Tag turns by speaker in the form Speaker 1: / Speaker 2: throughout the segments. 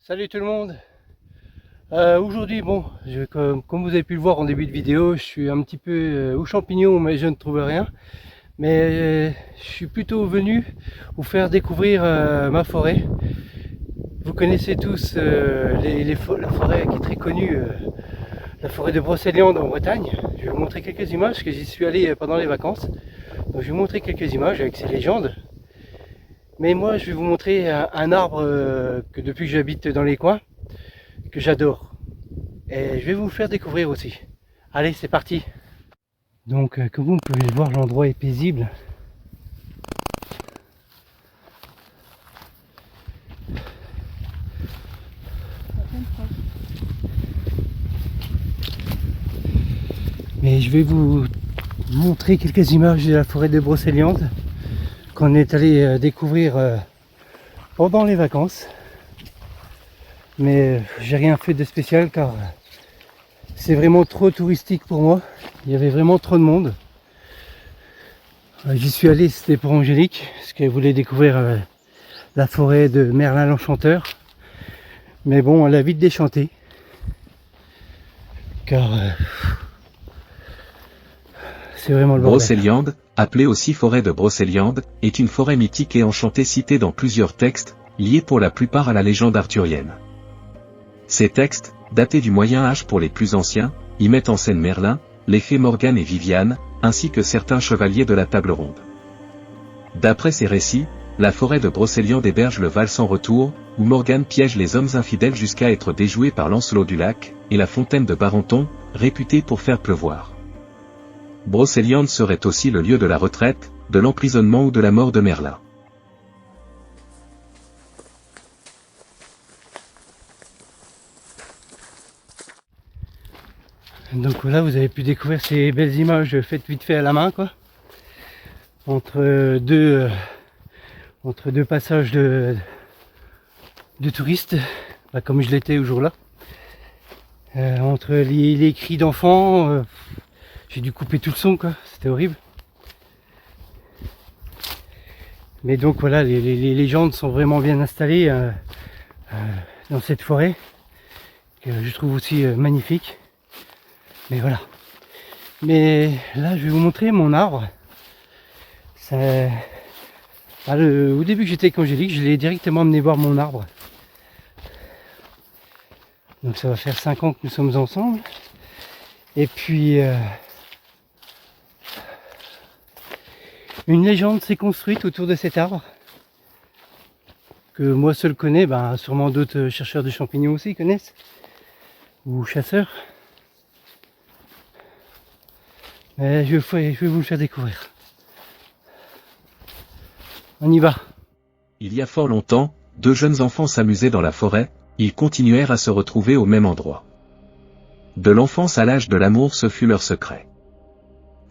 Speaker 1: Salut tout le monde. Aujourd'hui, bon, comme vous avez pu le voir en début de vidéo, je suis un petit peu aux champignons, mais je ne trouve rien. Mais je suis plutôt venu vous faire découvrir ma forêt. Vous connaissez tous la forêt qui est très connue, la forêt de Brocéliande en Bretagne. Je vais vous montrer quelques images, parce que j'y suis allé pendant les vacances. Donc je vais vous montrer quelques images avec ses légendes. Mais moi, je vais vous montrer un arbre que depuis que j'habite dans les coins, que j'adore. Et je vais vous le faire découvrir aussi. Allez, c'est parti. Donc, comme vous pouvez le voir, l'endroit est paisible. Mais je vais vous montrer quelques images de la forêt de Brocéliande qu'on est allé découvrir pendant les vacances. Mais j'ai rien fait de spécial car c'est vraiment trop touristique pour moi. Il y avait vraiment trop de monde. J'y suis allé, c'était pour Angélique, parce qu'elle voulait découvrir la forêt de Merlin l'Enchanteur. Mais bon, elle a vite déchanté. Car c'est vraiment le bordel.
Speaker 2: Brocéliande, appelée aussi forêt de Brocéliande, est une forêt mythique et enchantée citée dans plusieurs textes, liés pour la plupart à la légende arthurienne. Ces textes, datés du Moyen Âge pour les plus anciens, y mettent en scène Merlin, les fées Morgane et Viviane, ainsi que certains chevaliers de la Table Ronde. D'après ces récits, la forêt de Brocéliande héberge le Val sans retour, où Morgane piège les hommes infidèles jusqu'à être déjoué par Lancelot du Lac, et la fontaine de Barenton, réputée pour faire pleuvoir. Brocéliande serait aussi le lieu de la retraite, de l'emprisonnement ou de la mort de Merlin.
Speaker 1: Donc voilà, vous avez pu découvrir ces belles images faites vite fait à la main, quoi. Entre deux passages de touristes, comme je l'étais au jour-là. Entre les cris d'enfants, j'ai dû couper tout le son, quoi. C'était horrible. Mais donc voilà, les légendes sont vraiment bien installées dans cette forêt, que je trouve aussi magnifique. Mais voilà. Mais là, je vais vous montrer mon arbre. Au début que j'étais avec Angélique, je l'ai directement amené voir mon arbre. Donc ça va faire 5 ans que nous sommes ensemble. Et puis, une légende s'est construite autour de cet arbre. Que moi seul connais, sûrement d'autres chercheurs de champignons aussi connaissent. Ou chasseurs. Mais je vais vous le faire découvrir. On y va.
Speaker 2: Il y a fort longtemps, deux jeunes enfants s'amusaient dans la forêt, ils continuèrent à se retrouver au même endroit. De l'enfance à l'âge de l'amour, ce fut leur secret.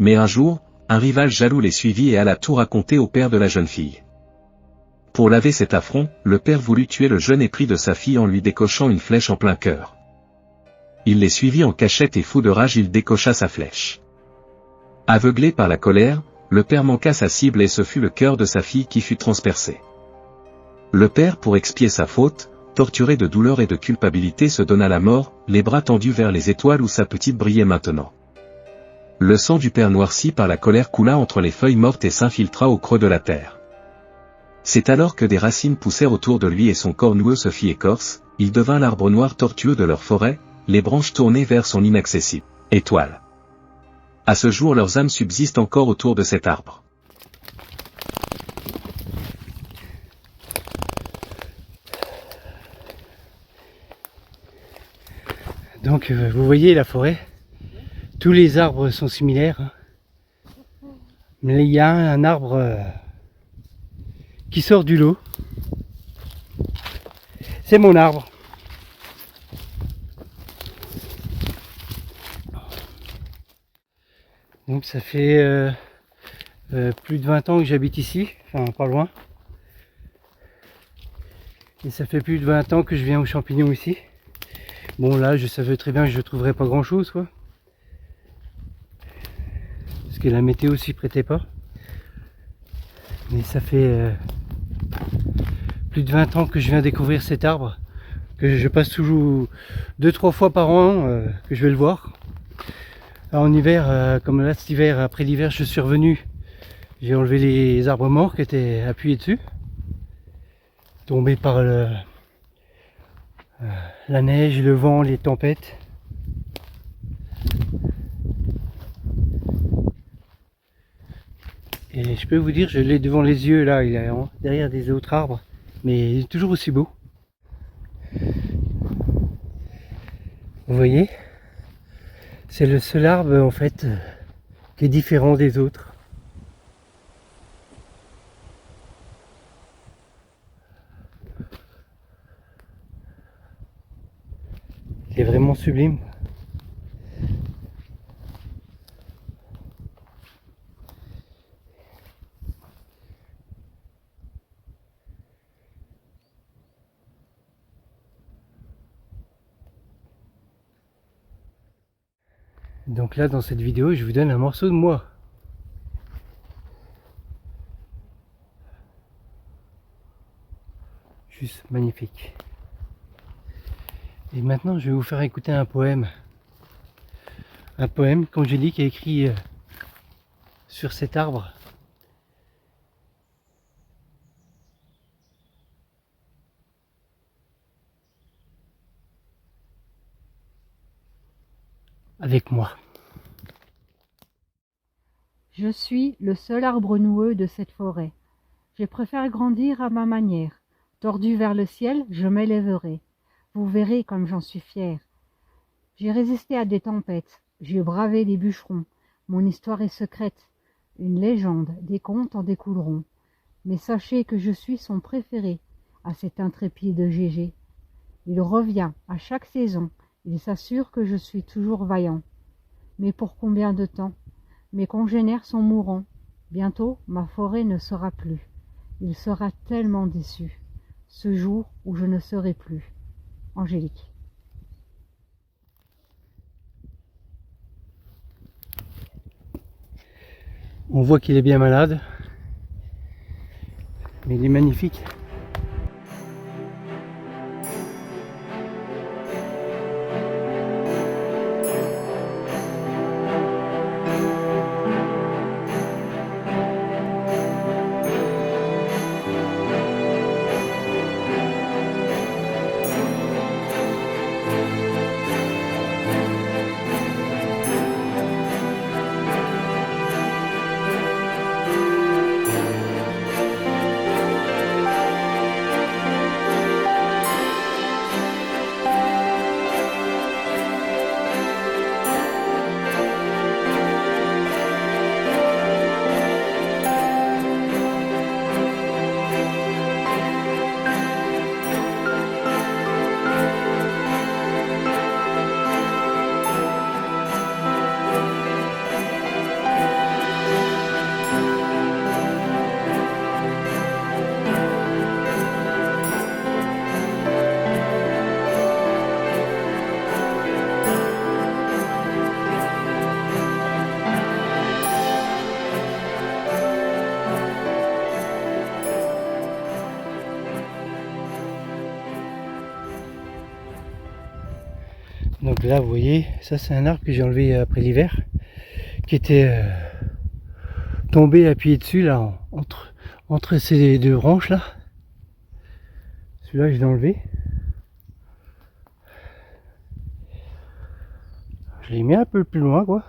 Speaker 2: Mais un jour, un rival jaloux les suivit et alla tout raconter au père de la jeune fille. Pour laver cet affront, le père voulut tuer le jeune épris de sa fille en lui décochant une flèche en plein cœur. Il les suivit en cachette et fou de rage il décocha sa flèche. Aveuglé par la colère, le père manqua sa cible et ce fut le cœur de sa fille qui fut transpercé. Le père, pour expier sa faute, torturé de douleur et de culpabilité, se donna la mort, les bras tendus vers les étoiles où sa petite brillait maintenant. Le sang du père noirci par la colère coula entre les feuilles mortes et s'infiltra au creux de la terre. C'est alors que des racines poussèrent autour de lui et son corps noueux se fit écorce, il devint l'arbre noir tortueux de leur forêt, les branches tournées vers son inaccessible étoile. À ce jour leurs âmes subsistent encore autour de cet arbre.
Speaker 1: Donc vous voyez la forêt, tous les arbres sont similaires. Mais il y a un arbre qui sort du lot. C'est mon arbre. Donc ça fait plus de 20 ans que j'habite ici, enfin pas loin. Et ça fait plus de 20 ans que je viens aux champignons ici. Bon là je savais très bien que je ne trouverais pas grand chose, quoi. Parce que la météo s'y prêtait pas. Mais ça fait plus de 20 ans que je viens découvrir cet arbre. que je passe toujours 2-3 fois par an que je vais le voir. Alors, en hiver, comme là cet hiver, après l'hiver je suis revenu, j'ai enlevé les arbres morts qui étaient appuyés dessus, tombés par la neige, le vent, les tempêtes. Et je peux vous dire, je l'ai devant les yeux là, il est derrière des autres arbres, mais il est toujours aussi beau. Vous voyez, c'est le seul arbre en fait qui est différent des autres. Il est vraiment sublime. Donc là, dans cette vidéo, je vous donne un morceau de moi. Juste magnifique. Et maintenant, je vais vous faire écouter un poème. Un poème qu'Angélique a écrit sur cet arbre. Avec moi.
Speaker 3: Je suis le seul arbre noueux de cette forêt. Je préfère grandir à ma manière. Tordu vers le ciel, je m'élèverai. Vous verrez comme j'en suis fier. J'ai résisté à des tempêtes, j'ai bravé les bûcherons. Mon histoire est secrète. Une légende, des contes en découleront. Mais sachez que je suis son préféré, à cet intrépide Gégé. Il revient à chaque saison, il s'assure que je suis toujours vaillant. Mais pour combien de temps? Mes congénères sont mourants. Bientôt, ma forêt ne sera plus. Il sera tellement déçu. Ce jour où je ne serai plus. Angélique.
Speaker 1: On voit qu'il est bien malade, mais il est magnifique. Donc là, vous voyez, ça c'est un arbre que j'ai enlevé après l'hiver, qui était tombé appuyé dessus, là, entre ces deux branches là. Celui-là, je l'ai enlevé. Je l'ai mis un peu plus loin, quoi.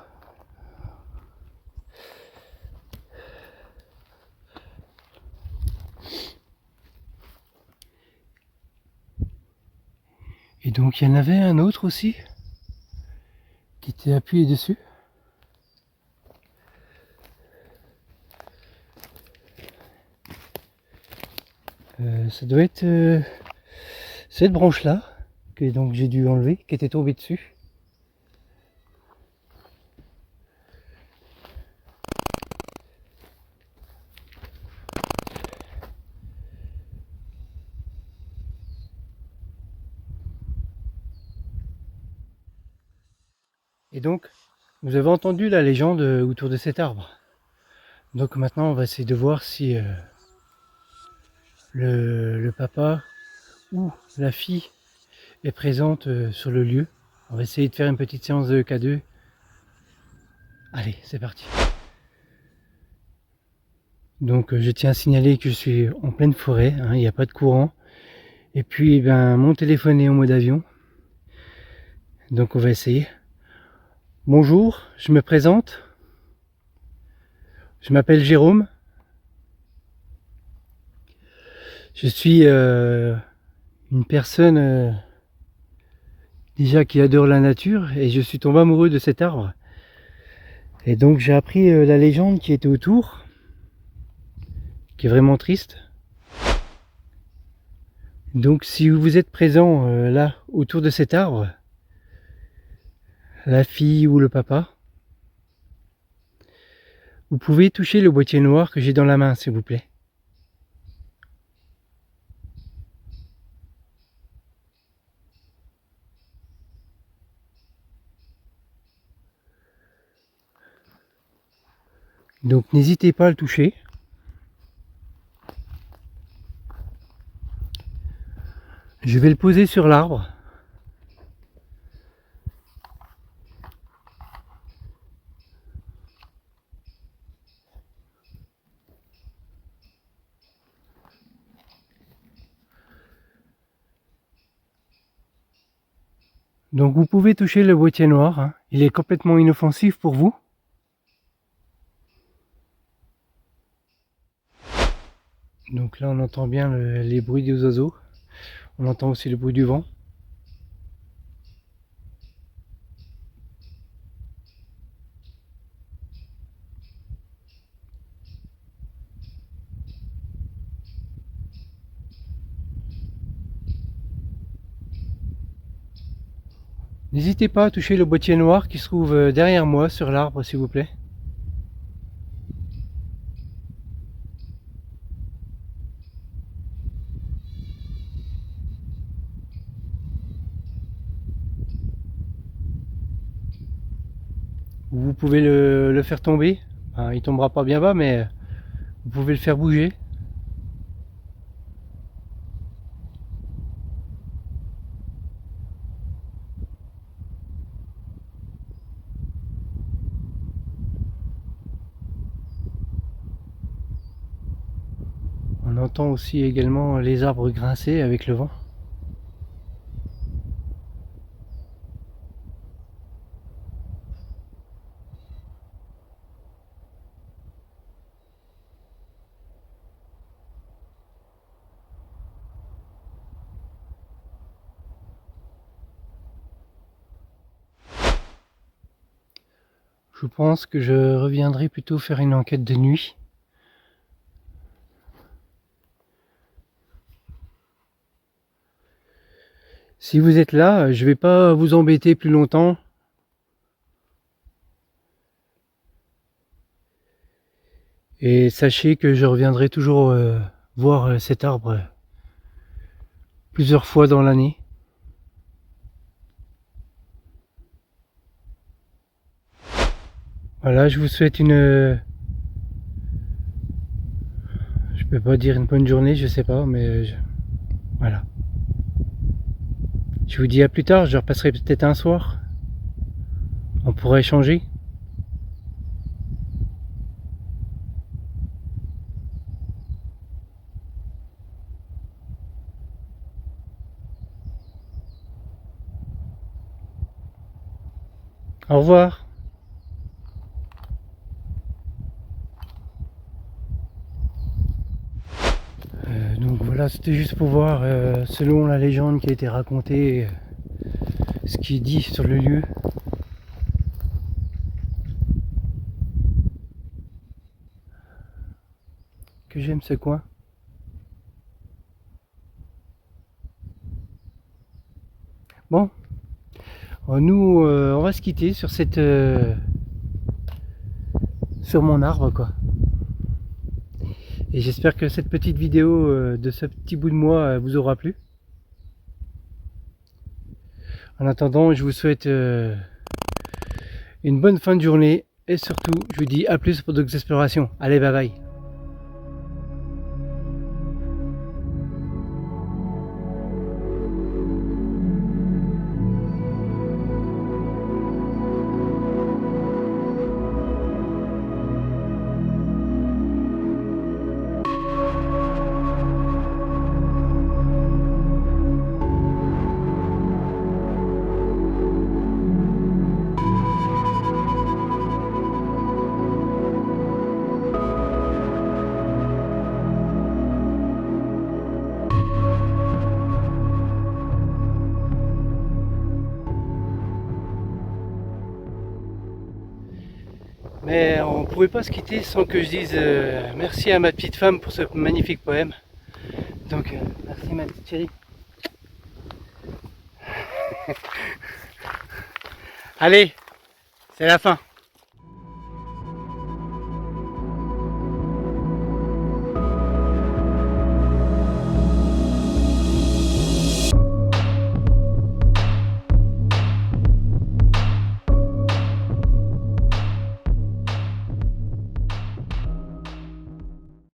Speaker 1: Et donc, il y en avait un autre aussi, qui était appuyé dessus. Ça doit être cette branche là que donc j'ai dû enlever, qui était tombée dessus. Et donc vous avez entendu la légende autour de cet arbre. Donc maintenant on va essayer de voir si le papa ou la fille est présente sur le lieu. On va essayer de faire une petite séance de K2. Allez, c'est parti. Donc je tiens à signaler que je suis en pleine forêt, hein, il n'y a pas de courant. Et puis mon téléphone est en mode avion. Donc on va essayer. Bonjour, je me présente. Je m'appelle Jérôme. Je suis une personne déjà qui adore la nature et je suis tombé amoureux de cet arbre. Et donc j'ai appris la légende qui était autour, qui est vraiment triste. Donc si vous êtes présent là autour de cet arbre, la fille ou le papa, vous pouvez toucher le boîtier noir que j'ai dans la main, s'il vous plaît. Donc n'hésitez pas à le toucher. Je vais le poser sur l'arbre. Donc vous pouvez toucher le boîtier noir, hein. Il est complètement inoffensif pour vous. Donc là on entend bien les bruits des oiseaux. On entend aussi le bruit du vent. N'hésitez pas à toucher le boîtier noir qui se trouve derrière moi sur l'arbre, s'il vous plaît. Vous pouvez le faire tomber. Enfin, il tombera pas bien bas, mais vous pouvez le faire bouger. On entend aussi également les arbres grincer avec le vent. Je pense que je reviendrai plutôt faire une enquête de nuit. Si vous êtes là, je vais pas vous embêter plus longtemps. Et sachez que je reviendrai toujours voir cet arbre plusieurs fois dans l'année. Voilà, je vous souhaite je peux pas dire une bonne journée, je sais pas, mais voilà. Je vous dis à plus tard, je repasserai peut-être un soir. On pourra échanger. Au revoir. Donc voilà, c'était juste pour voir, selon la légende qui a été racontée, ce qui est dit sur le lieu. Que j'aime ce coin. Bon, nous on va se quitter sur sur mon arbre quoi. Et j'espère que cette petite vidéo de ce petit bout de moi vous aura plu. En attendant, je vous souhaite une bonne fin de journée et surtout, je vous dis à plus pour d'autres explorations. Allez, bye bye. Mais on ne pouvait pas se quitter sans que je dise merci à ma petite femme pour ce magnifique poème. Donc merci ma petite chérie. Allez, c'est la fin.